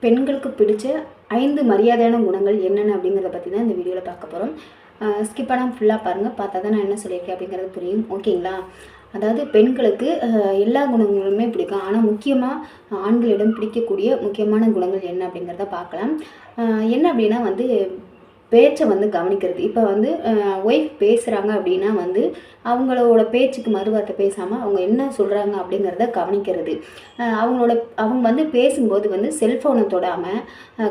பெண்களுக்கு பிடிச்ச 5 மரியாதையான குணங்கள் என்னென்ன அப்படிங்கிறத பற்றி தான் இந்த வீடியோவில் பார்க்க போகிறோம். ஸ்கிப் பண்ணாமல் ஃபுல்லாக பாருங்கள். பார்த்தா தான் நான் என்ன சொல்லியிருக்கேன் அப்படிங்கிறது புரியும். ஓகேங்களா? அதாவது பெண்களுக்கு எல்லா குணங்களுமே பிடிக்கும். ஆனால் முக்கியமாக ஆண்களிடம் பிடிக்கக்கூடிய முக்கியமான குணங்கள் என்ன அப்படிங்கிறத பார்க்கலாம். என்ன அப்படின்னா பேச்சை கவனிக்கிறது. இப்போ ஒய்ஃப் பேசுகிறாங்க அப்படின்னா அவங்களோட பேச்சுக்கு மறுவார்த்தை பேசாமல் அவங்க என்ன சொல்கிறாங்க அப்படிங்கிறத கவனிக்கிறது. அவங்க பேசும்போது செல்ஃபோனை தொடாமல்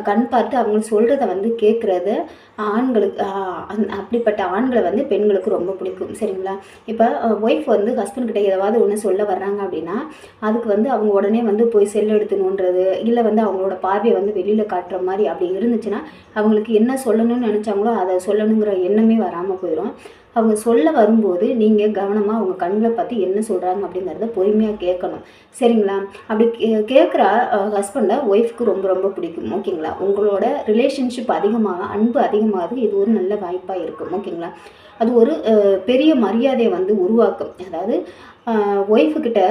கண் பார்த்து அவங்க சொல்கிறத கேட்குறது ஆண்களுக்கு அப்படிப்பட்ட ஆண்களை பெண்களுக்கு ரொம்ப பிடிக்கும். சரிங்களா? இப்போ ஒய்ஃப் ஹஸ்பண்ட்கிட்ட ஏதாவது ஒன்று சொல்ல வர்றாங்க அப்படின்னா அதுக்கு அவங்க உடனே போய் செல் எடுத்து நோண்டுறது, இல்லை அவங்களோட பார்வையை வெளியில் காட்டுற மாதிரி அப்படி இருந்துச்சுன்னா அவங்களுக்கு என்ன சொல்லணும்னு நினச்சாங்களோ அதை சொல்லணுங்கிற எண்ணமே வராமல் போயிடும். அவங்க சொல்ல வரும்போது நீங்கள் கவனமாக அவங்க கண்களை பார்த்து என்ன சொல்கிறாங்க அப்படிங்கிறத பொறுமையாக கேட்கணும். சரிங்களா? அப்படி கேட்குற ஹஸ்பண்டை ஒய்ஃப்க்கு ரொம்ப ரொம்ப பிடிக்கும். ஓகேங்களா? உங்களோட ரிலேஷன்ஷிப் அதிகமாக, அன்பு அதிகமாக இது ஒரு நல்ல வாய்ப்பாக இருக்கும். ஓகேங்களா? அது ஒரு பெரிய மரியாதையை உருவாக்கும். அதாவது ஒய்ஃபுக்கிட்ட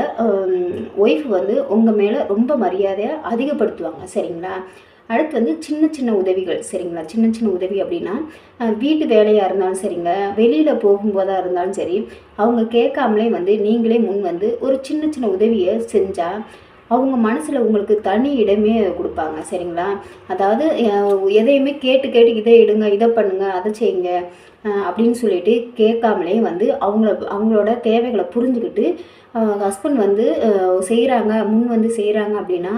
ஒய்ஃப் உங்கள் மேலே ரொம்ப மரியாதையை அதிகப்படுத்துவாங்க. சரிங்களா? அடுத்து சின்ன சின்ன உதவிகள். சரிங்களா? சின்ன சின்ன உதவி அப்படின்னா வீட்டு வேலையாக இருந்தாலும் சரிங்க, வெளியில் போகும்போதாக இருந்தாலும் சரி, அவங்க கேட்காமலே நீங்களே முன் ஒரு சின்ன சின்ன உதவியை செஞ்சால் அவங்க மனசில் உங்களுக்கு தனி இடமே கொடுப்பாங்க. சரிங்களா? அதாவது எதையுமே கேட்டு கேட்டு இதை எடுங்க, இதை பண்ணுங்க, அதை செய்யுங்க அப்படின்னு சொல்லிட்டு கேட்காமலே அவங்களோட தேவைகளை புரிஞ்சுக்கிட்டு ஹஸ்பண்ட் செய்கிறாங்க, முன் செய்கிறாங்க அப்படின்னா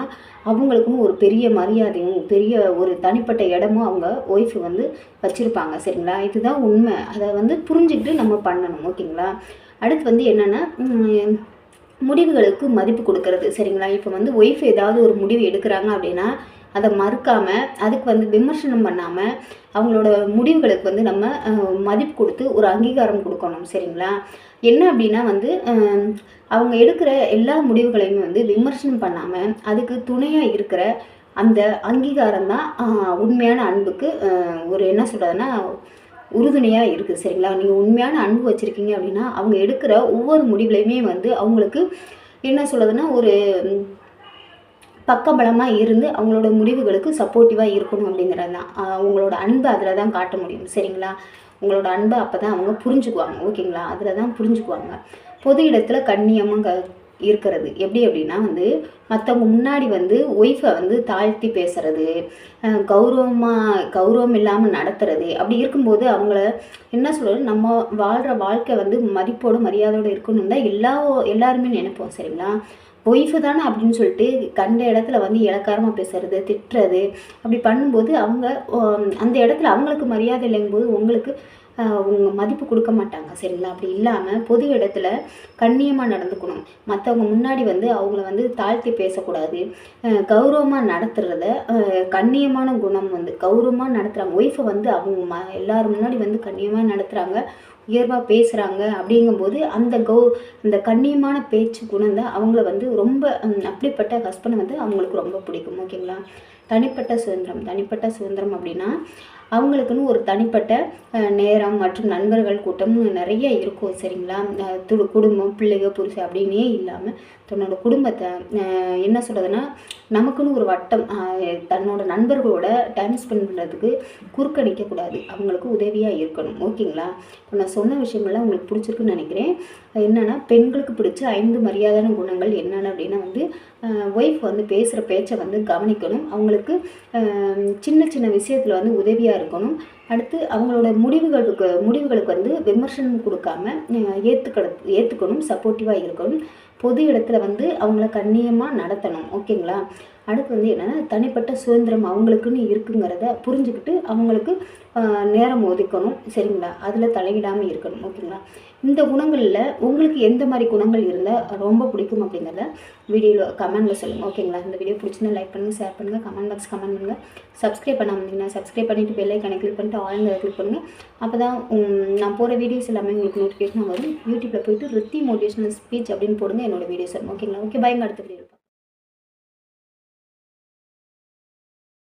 அவங்களுக்குன்னு ஒரு பெரிய மரியாதையும் பெரிய ஒரு தனிப்பட்ட இடமும் அவங்க ஒய்ஃப் வச்சுருப்பாங்க. சரிங்களா? இதுதான் உண்மை. அதை புரிஞ்சுக்கிட்டு நம்ம பண்ணணும். ஓகேங்களா? அடுத்து என்னென்னா முடிவுகளுக்கு மதிப்பு கொடுக்கறது. சரிங்களா? இப்போ ஒய்ஃப் ஏதாவது ஒரு முடிவு எடுக்கிறாங்க அப்படின்னா அதை மறுக்காமல் அதுக்கு விமர்சனம் பண்ணாமல் அவங்களோட முடிவுகளுக்கு நம்ம மதிப்பு கொடுத்து ஒரு அங்கீகாரம் கொடுக்கணும். சரிங்களா? என்ன அப்படின்னா அவங்க எடுக்கிற எல்லா முடிவுகளையுமே விமர்சனம் பண்ணாமல் அதுக்கு துணையாக இருக்கிற அந்த அங்கீகாரம் தான் உண்மையான அன்புக்கு ஒரு என்ன சொல்கிறதுனா உறுதுணையாக இருக்குது. சரிங்களா? நீங்கள் உண்மையான அன்பு வச்சுருக்கீங்க அப்படின்னா அவங்க எடுக்கிற ஒவ்வொரு முடிவுலையுமே அவங்களுக்கு என்ன சொல்கிறதுனா ஒரு பக்கபலமாக இருந்து அவங்களோட முடிவுகளுக்கு சப்போர்ட்டிவாக இருக்கணும் அப்படிங்கிறது தான். அவங்களோட அன்பை அதில் தான் காட்ட முடியும். சரிங்களா? உங்களோட அன்பை அப்போ தான் அவங்க புரிஞ்சுக்குவாங்க. ஓகேங்களா? அதில் தான் புரிஞ்சுக்குவாங்க. பொது இடத்துல கண்ணியமாக இருக்கிறது. எப்படி அப்படின்னா மற்றவங்க முன்னாடி ஒய்ஃபை தாழ்த்தி பேசுறது, கௌரவம் இல்லாமல் நடத்துறது. அப்படி இருக்கும்போது அவங்கள என்ன சொல்கிறது, நம்ம வாழ்கிற வாழ்க்கை மதிப்போடு மரியாதையோடு இருக்கணும் தான் எல்லாருமே நினைப்போம். சரிங்களா? ஒய்ஃபு தானே அப்படின்னு சொல்லிட்டு கண்ட இடத்துல இளக்காரமாக பேசுறது, திட்டுறது அப்படி பண்ணும்போது அவங்க அந்த இடத்துல அவங்களுக்கு மரியாதை இல்லைங்கும்போது உங்களுக்கு உங்கள் மதிப்பு கொடுக்க மாட்டாங்க. சரிங்களா? அப்படி இல்லாமல் பொது இடத்துல கண்ணியமாக நடந்துக்கணும். மற்றவங்க முன்னாடி அவங்கள தாழ்த்தி பேசக்கூடாது. கௌரவமாக நடத்துகிறத கண்ணியமான குணம் கௌரவமாக நடத்துகிறாங்க. ஒய்ஃபை அவங்க எல்லோரும் முன்னாடி கண்ணியமாக நடத்துகிறாங்க, உயர்வாக பேசுகிறாங்க. அப்படிங்கும்போது அந்த கண்ணியமான பேச்சு குணம் தான் அவங்கள ரொம்ப அப்படிப்பட்ட ஹஸ்பண்டை அவங்களுக்கு ரொம்ப பிடிக்கும். ஓகேங்களா? தனிப்பட்ட சுதந்திரம் அப்படின்னா அவங்களுக்குன்னு ஒரு தனிப்பட்ட நேரம் மற்றும் நண்பர்கள் கூட்டம்னு நிறைய இருக்கும். சரிங்களா? குடும்பம், பிள்ளைங்க, புருஷன் அப்படின்னே இல்லாமல் தன்னோட குடும்பத்தை என்ன சொல்கிறதுனா நமக்குன்னு ஒரு வட்டம், தன்னோட நண்பர்களோட டைம் ஸ்பெண்ட் பண்ணுறதுக்கு குறுக்கணிக்கக்கூடாது. அவங்களுக்கு உதவியாக இருக்கணும். ஓகேங்களா? இப்போ நான் சொன்ன விஷயங்கள்லாம் உங்களுக்கு பிடிச்சிருக்குன்னு நினைக்கிறேன். என்னென்னா பெண்களுக்கு பிடிச்ச 5 மரியாதையான குணங்கள் என்னென்ன அப்படின்னா ஒய்ஃப் பேசுகிற பேச்சை கவனிக்கணும். அவங்களுக்கு சின்ன சின்ன விஷயத்தில் உதவியாக இருக்கணும். அடுத்து அவங்களோட முடிவுகளுக்கு விமர்சனம் கொடுக்காம ஏற்றுக்கணும், சப்போர்ட்டிவாக இருக்கணும். பொது இடத்துல அவங்கள கண்ணியமாக நடத்தணும். ஓகேங்களா? அடுத்து என்னென்னா தனிப்பட்ட சுதந்திரம் அவங்களுக்குன்னு இருக்குங்கிறத புரிஞ்சுக்கிட்டு அவங்களுக்கு நேரம் ஒதுக்கணும். சரிங்களா? அதில் தலையிடாமல் இருக்கணும். ஓகேங்களா? இந்த குணங்களில் உங்களுக்கு எந்த மாதிரி குணங்கள் இருந்தால் ரொம்ப பிடிக்கும் அப்படிங்கிறத வீடியோவில் கமெண்டில் சொல்லுங்கள். ஓகேங்களா? இந்த வீடியோ பிடிச்சிருந்தா லைக் பண்ணுங்கள், ஷேர் பண்ணுங்கள், கமெண்ட் பாக்ஸ் கமெண்ட் பண்ணுங்கள். சப்ஸ்கிரைப் பண்ணாமல் இருந்தீங்கன்னா சப்ஸ்கிரைப் பண்ணிவிட்டு பெல் ஐக்கானை கிளிக் பண்ணிட்டு ஆன்லைனில் கிளிக் பண்ணுங்கள். அப்போ தான் நான் போகிற வீடியோஸ் எல்லாமே உங்களுக்கு நோட்டிஃபிகேஷனாக வரும். யூடியூப்பில் போய்ட்டு ரித்தி மோட்டிவேஷனல் ஸ்பீச் அப்படின்னு போடுங்க, என்னோடய வீடியோஸ் வரும். ஓகேங்களா? ஓகே, பயங்க அடுத்த வீடியோ.